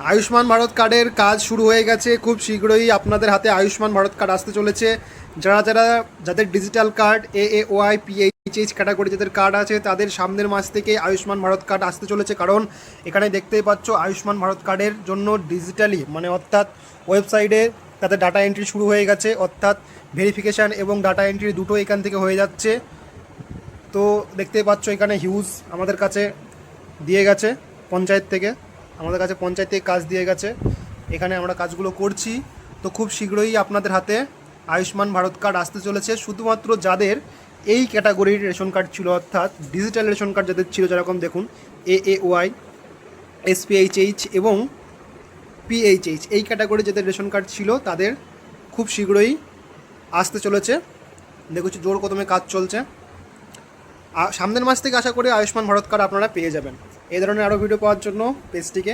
আয়ুষ্মান ভারত কার্ডের কাজ শুরু হয়ে গেছে। খুব শীঘ্রই আপনাদের হাতে আয়ুষ্মান ভারত কার্ড আসতে চলেছে। যাদের digital card AAOI PHH category যাদের কার্ড আছে তাদের সামনের মাস থেকে আয়ুষ্মান ভারত কার্ড আসতে চলেছে। কারণ এখানে দেখতেই পাচ্ছ আয়ুষ্মান ভারত কার্ডের জন্য ডিজিটালি অর্থাৎ ওয়েবসাইটে তাদের ডাটা এন্ট্রি শুরু হয়ে গেছে, অর্থাৎ ভেরিফিকেশান এবং ডাটা এন্ট্রি দুটো এখান থেকে হয়ে যাচ্ছে। তো দেখতেই পাচ্ছ এখানে হিউজ আমাদের কাছে দিয়ে গেছে পঞ্চায়েত থেকে, কাজ দিয়ে গেছে। এখানে আমরা কাজগুলো করছি। তো খুব শীঘ্রই আপনাদের হাতে আয়ুষ্মান ভারত কার্ড আসতে চলেছে। শুধুমাত্র যাদের এই ক্যাটাগরির রেশন কার্ড ছিল, অর্থাৎ ডিজিটাল রেশন কার্ড যাদের ছিল, যেরকম দেখুন AAOI SPHH এবং PHH এই ক্যাটাগরি যাদের রেশন কার্ড ছিল তাদের খুব শীঘ্রই আসতে চলেছে। দেখছি জোর কদমে কাজ চলছে। সামনের মাস থেকে আশা করি আয়ুষ্মান ভারত কার্ড আপনারা পেয়ে যাবেন। এই ধরনের আরও ভিডিও পাওয়ার জন্য পেজটিকে